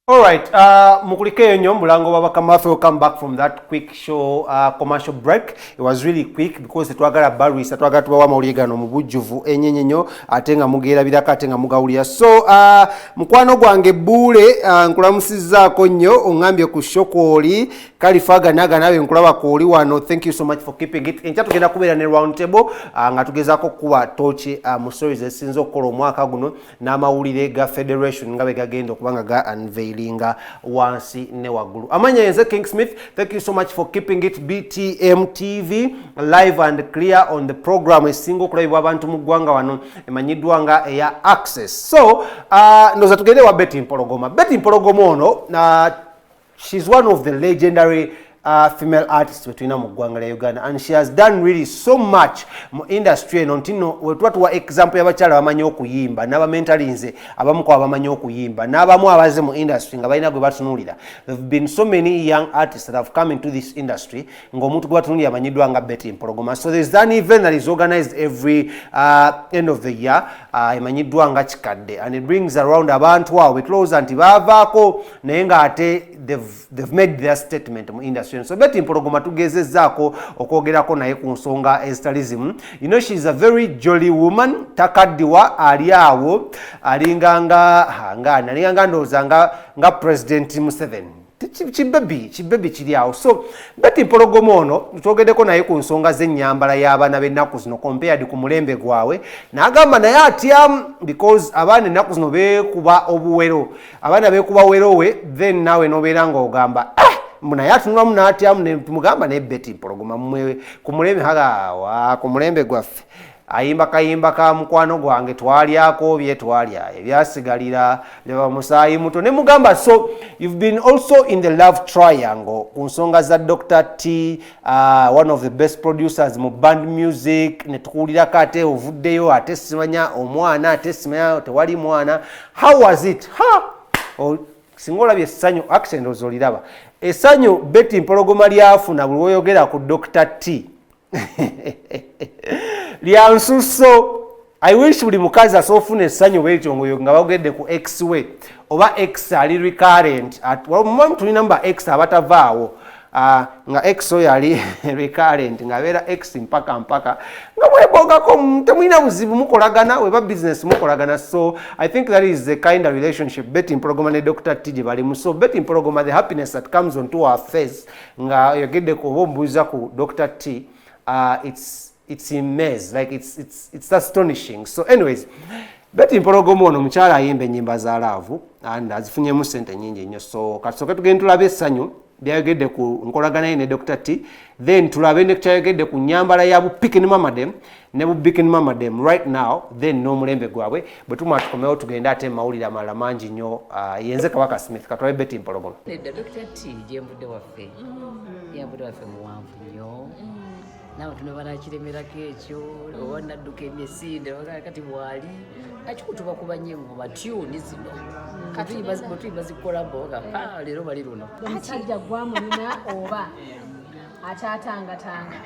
All right, mukulike nyo mulango babakamafe, welcome back from that quick show commercial break. It was really quick because twagala barris twagala tubawa mauligano mu bujjuvu enyenyenyo atenga mugera biraka atenga mugawulya. So mukwano gwange bule nkulamusizzaako nnyo ongambye ku shokwoli kalifaga naga nawe nkulaba ko oli wano. Thank you so much for keeping it. Encha tugenda kubeera ne round table nga tugezaako kuba tochi mu stories esinza okukola omwaka guno n'amawulire ga federation nga bwe gagenda okubanga ga unveil linga wansi ne wagulu. Amanya yenze King Smith. Thank you so much for keeping it BTM TV live and clear on the program esingo kulabibwa abantu mu ggwanga wano emanyiddwa nga eya Access. So ndoza tugende wa Betty Mpologoma. Betty Mpologoma ono she's one of the legendary female artists between mu ggwanga lya Uganda, and she has done really so much mu industry eno ntino wetwatuwa example y'abakyala bamanyi okuyimba n'abamentalinze abamu kwa bamanyi okuyimba n'abamu abaze mu industry nga balina gwe batunuulira. There have been so many young artists that have come into this industry ng'omuntu gwe batunuulira amanyiddwa nga Betty Mpologoma. So there's an event that is organized every end of the year emanyiddwa nga Kikadde, and it brings around abantu awo betulowooza nti baavaako naye nga ate they've made their statement mu industry. So Betty Mpologoma tugezezzaako okwogerako naye ku nsonga ezitalizimu. You know, she's a very jolly woman, takaddiwa, ali awo alinganga ndowooza nga President Museveni. Chibebi kiri awo. So Betty Mpologoma ono twogeddeko naye ku nsonga z'ennyambala y'abaana b'ennaku zino compared ku mulembe gwawe, n'agamba naye atyamu because abaana ennaku zino beekuba obuwero, abaana beekuba werowe, then naawe n'obeera ng'ogamba naye atunulamu n'atyamu ne tumugamba naye Betty Mpologoma mmwe ku mulembe ku mulembe gwaffe ayimba kayimba ka mukwano gwange twalyako bye twalya ebyasigalira leba musaayi muto ne mugamba. So you've been also in the love triangle ku nsonga za Dr. T, one of the best producers mu band music, ne tukuwulirako ate ovuddeyo ate simanya omwana ate simanya tewali mwana. How was it? Singa olabye essanyu accent ozoliraba essanyu Betty Mpologoma lyafuna buli woyogera ku Dr. T lyansuso. I wish buli mukazi asoofuna essanyu bwetyo nga bagedde ku X we oba X ali recurrent mumamu tulina mba X abatavaawo nga X oyo ali recurrent nga abeera X mpaka nga mwebogako temulina buzibu mukolagana weba business mukolagana. So I think that is the kind of relationship Betty Mpologoma ne Dr. T balimu. So Betty Mpologoma, the happiness that comes onto her face nga yogedde ku ombuuza ku Dr. T, it's immense, like it's astonishing. So anyways, Betty Mpologoma ono mukyala ayimba ennyimba za laavu and azifunyemu ssente nnyingi nnyo. So katusooke tugende tulabe essanyu byayogedde ku nkolagana ne Dr. T, then tulabe ne kyayogedde ku nnyambala ya Bupikini Mamadem ne Bupikini Mamadem right now, then n'omulembe gwabwe bwe tumala tukomewo tugende ate mawulire amalala mangi nnyo. Yenze Kabaka Smith katulabe Betty Mpologoma. Dr. T jembudde waffe yambudde waffe muwanvu nnyo nawe tunabala kiremerako ekyo oba nadduka emisinde kati bwali akikutuba kuba nnyo engoma tuni zino katuyimba zikolabo leero bali luno omusajja gwamulina oba akyatangatanga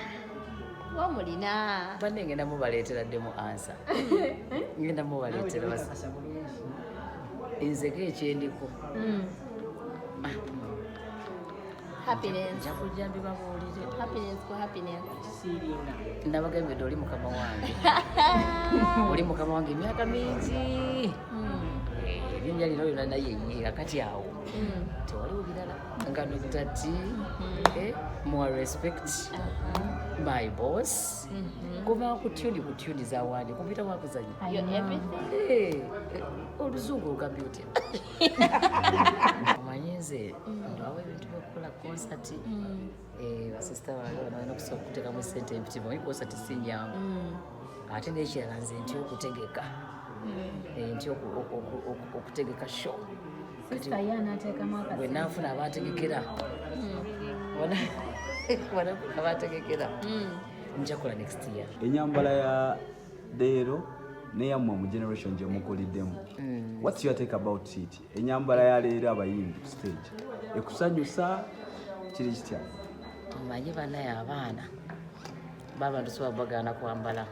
wamulina banne ngenda mubaleetera ddemu ansa ngenda mubaleetera enzeko ekyendiko happiness jakujambi babuulire happiness nabagambye oli mukama wange oli mukama wange emyaka mingi erinnya lino lyona naye ye akati awo tewaliwo birala nga Dr. T, more respect, my boss kuva ku tuni zawandi kumpita wakuzanya oluzungu olugambye omanyize ndawo ebintu byokukola concert basista balina okuteekamu ssente empitimu omanyi concert si nyangu ate n'ekirala nze nti okutegeka nti okutegeka show bwe naafuna abategekera njakola next year. Enyambala ya leero neyammwe mu generation gye mukuliddemu, what's your take about it? Enyambala ya leero abayimbi ku stage ekusanyusa kiri kitya? Omanyi bannaye abaana baba ntusobola bagaana kwambala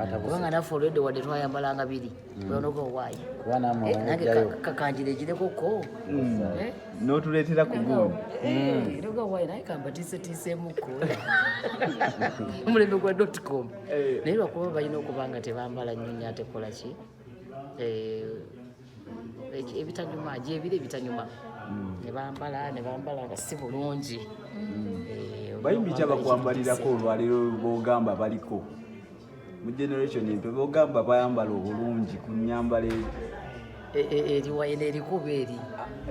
kubanga naffe olwedde wadde twayambalanga biri onoga owaayi nange kakanjire gireko n'otuleetera ku gundi noga owaayi naye kambatiisetiiseemukko omulembe gwa .com naye lwakuba balina okuba nga tebambala nnyo ate kola ki ebitanyuma gyebire ebitanyuma ne bambala nga si bulungi. Bayimbi ki abakwambalirako olwaleero b'ogamba baliko mu generation empe b'ogamba bayambala obulungi ku nnyambala eriwayina erikuba eri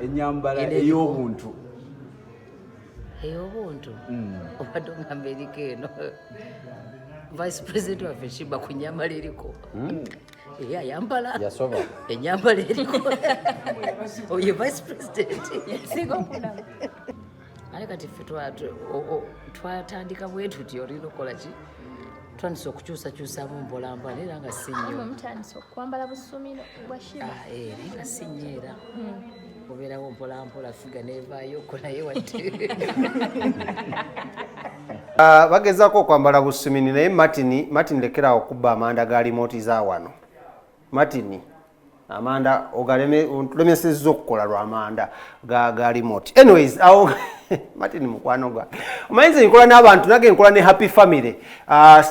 ennyambala ey'obuntu obadde ogamba eriko eno vice president waffe Shiba ku nnyambala eriko ayambala ennyambala eriko oye vice president ale kati ffe twatandika bwe tuti olina okukola ki twandise okukyusakyusamu mpolampola era nga si nnyo mutandise okwambala busumiro bwa Shiba nga si nnyo era obeerawo mpolampola figa neevaayo okolaye wate bagezaako okwambala busumini naye Martin lekerawo okubba amanda ga limoti za wano Martin amanda otulemesezza okukola lwamanda ga limoti anyways awo Martin mukwano gwa omanyize nkola n'abantu nage nkola ne happy family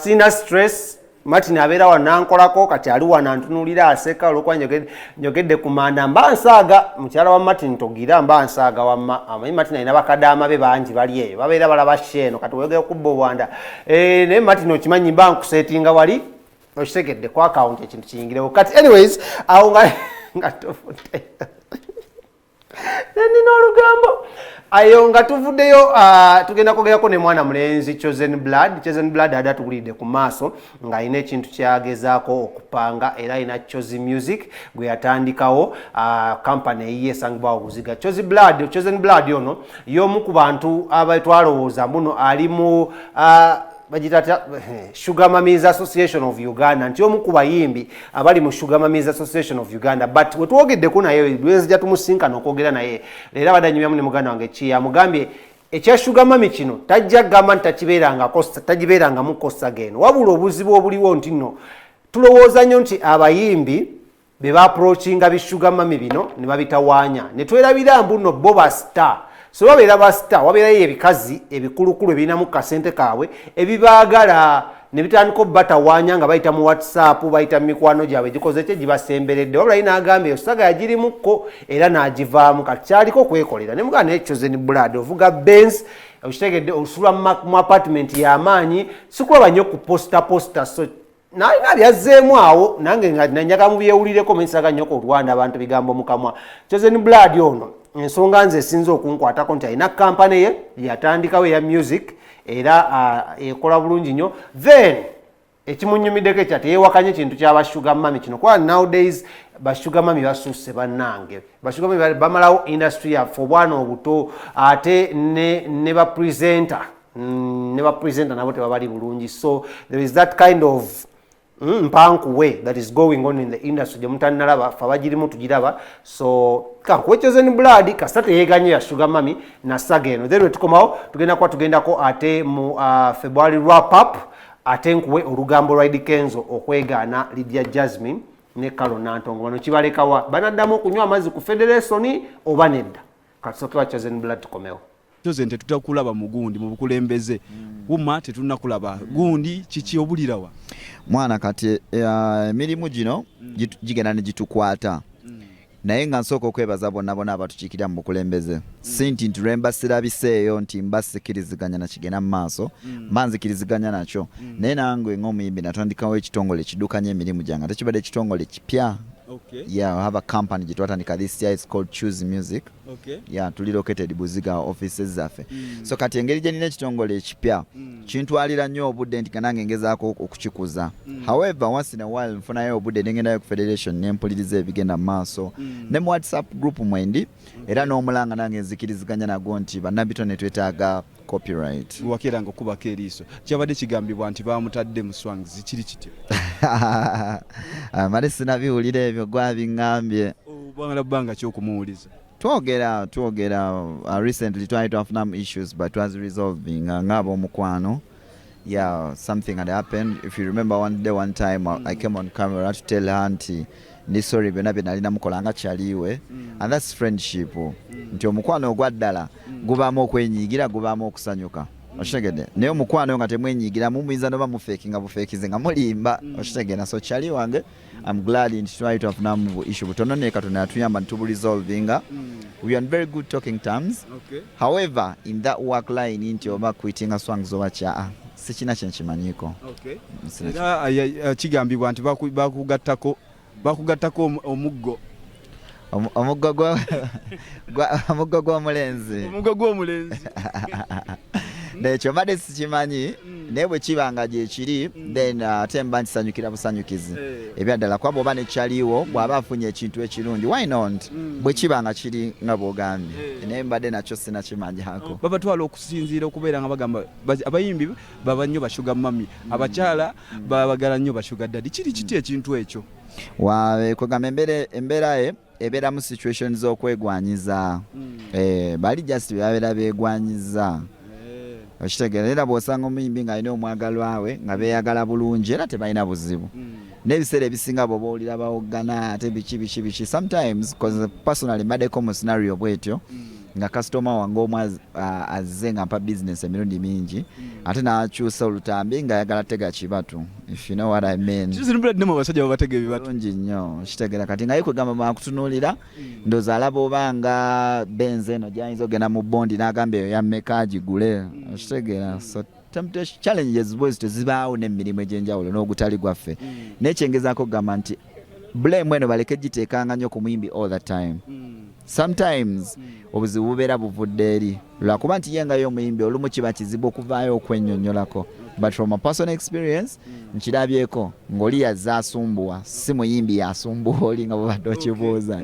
sina stress Martin abeera wanankolako kati ali wanantunulira aseka olwokuba njogedde ku manda mba nsaaga mukyala wa Martin togira mba nsaaga wamma amanyi Martin alina bakadaama be bangi bali eyo babeera balaba sheeno kati oyogera kubba obwanda naye Martin okimanyi mba nkusetinga wali okitegedde ku account ekintu kiyingirewo kati anyways awo nga tofudde nina olugambo ayo nga tuvuddeyo tugenda kwogerako ne mwana mulenzi choosenblood adatugulidde ku maaso ng'alina ekintu kyagezaako okupanga era alina Chozi Music gwe yatandikawo kampani eyiye esangibwa obuziga choosenblood ono y'omu ku bantu abatwalowooza muno ali mu bagitata Sugar Mummies Association of Uganda nti omu ku bayimbi abali mu Sugar Mummies Association of Uganda but wetwogeddeko naye lwenzija tumusinkana okwogera naye leero abadanyumyamu ne muganda wange amugambye ekya Sugar Mummy kino tajja gamba nti tagibeerangamu kosta geno wabula obuzibu obuliwo nti nno tulowooza nnyo nti abayimbi be baapproachinga bi Sugar Mummy bino ne babitawaanya ne twerabira mbuno bo ba star so wabeera ba star wabeerayo ebikazi ebikulukulu ebirinamu kasente kaabwe ebibaagala ne bitandika obbatawaanya nga bayita mu WhatsApp bayita mu mikwano gyabwe gikoze kye gibasemberedde wabula yina agambye osaga yagirimukko era n'agivaamu kati kyaliko okwekolera ne mugana naye choosenblood ovuga Benz okitegedde osula mu apartment y'amaanyi sikulaba nnyo ku posta so nalina byazzeemu awo nange nga nanyaga mu byewulireko mensaga nnyo ku Rwanda abantu bigambo mukamwa choosenblood ono ensonga nze esinza okunkwatako nti alina kampani ye yatandikawo eya music era ekola bulungi nnyo then ekimunyumiddeko ekya teyewakanye ekintu kyaba Sugar Mummy kino kuba nowadays ba Sugar Mummy basusse bannange ba Sugar Mummy bamalawo industry yaffe obwana obuto ate ne bapresenter nabo tebabali bulungi so there is that kind of mpanku way that is going on in the industry gyemutanalaba fe abagirimu tugiraba so kankuwe choosenblood kasita teyeeganye ya Sugar Mummy na saga eno then wetukomawo tugendako ate mu February wrap up ate nkuwe olugambo lwa Eddie Kenzo okwegaana Lydia Jasmine ne Carol Nantongo bano kibalekawa banaddamu okunywa amazzi ku Federation oba nedda katusookewa choosenblood tukomewo Chosen tetutakulaba mu gundi mu bukulembeze wuma tetunakulaba gundi kiki obulirawa mwana kati emirimu gino gigenda ne gitukwata naye nga nsooka okwebaza bonna abatukiikirira mu bukulembeze sinti nti lwe mbasirabiseeyo nti mbasikiriziganya na kigenda mu maaso mbanzikiriziganya nakyo naye nange ng'omuyimbi natandikawo ekitongole kiddukanya emirimu gyange ate kibadde ekitongole kipya. Okay. Yeah, I have a company jitwatandika this year. It's called Choose Music. Okay. Yeah, tuli located Buziga offices zaffe. So kati engeri gye nina ekitongole ekipya kintwalira nnyo obudde nti kanange ngezaako okukikuza. However, once in a while nfunayo obudde nengendayo ku Federation nempuliriza ebigenda mu maaso ne mu WhatsApp group mwendi era n'omulanga nange nzikiriziganya nago nti bannabito ne twetaaga copyright. Wakiranga okubako eriiso kyabadde kigambibwa nti baamutadde mu swangs kiri kityo. Mali sinabiwulira ebyo gwabingambye. Bwangala bbanga ky'okumuwuliza. Twogera recently trying to have some issues but was resolving ngabo omukwano yeah, something had happened. If you remember one time I came on camera to tell her auntie ndi sorry byonna bye nalina mukola nga kyaliwe, and that's friendship. Nti omukwano ogwaddala gubaamu okwenyigira, gubaamu okusanyuka. Oshitegedde naye omukwano nga temwenyigira mumuyinza noba mufeekinga bufeekize nga mulimba. Oshitegedde so kyali wange I'm glad nti twali tufunamu issue butono ne Katonda yatuyamba ntubulisolvinga. We are on very good talking terms. Okay. However, in that work line nti oba quitting songs oba kya sikina kyenkimanyiko. Okay. Era kigambibwa nti bakugattako omuggo. Omuggo gw'omulenzi. Omuggo gw'omulenzi. Nekyo mbadde sikimanyi naye bwe kibanga gye kiri then ate mba nkisanyukira busanyukizi ebyaddala kwaba oba nekyaliwo bw'aba afunye ekintu ekirungi why not bwe kibanga kiri nga bw'ogambye naye mbadde nakyo sinakimanyako. Babatwala okusinziira okubeera nga bagamba abayimbi baba nnyo bashuga mami, abakyala babagala nnyo bashuga ddadi. Kiri kiti ekintu ekyo? Kwegamba embeera ebeera mu situation z'okwegwanyiza bali just bebabeera beegwanyiza. Okitegeera era bw'osanga omuyimbi ng'alina omwagalwa we nga beeyagala bulungi era tebalina buzibu. N'ebiseera ebisinga bw'oba owulira bawoggana ate biki sometimes because personally mbaddeko mu scenario bwetyo nga customer wange omu azze nga mpa business emirundi mingi ate n'akyusa olutambi ng'ayagala tega kibatu, if you know what I mean. Kizimbulidde mu basajja babatega ebibatu bulungi nnyo. Okitegeera kati nga ye kwegamba bakutunuulira ndowooza alaba oba nga benzi eno gy'ayinza ogenda mu bondi n'agamba eyo yammeka agigule. Okitegeera so temptation challenges bwezi tezibaawo n'emirimu egy'enjawulo n'ogutali gwaffe. N'ekyengezaako okugamba nti blame eno baleke giteekanga nnyo ku muyimbi all the time. Sometimes obuzibu bubeera buvudde eri lwakuba nti ye nga yo omuyimbi olumu kiba kizibu okuvaayo okwennyonnyolako, but from a personal experience nkirabyeko ng'oli yazze asumbuwa si muyimbi yasumbuwa oli nga bwebadde okibuuza.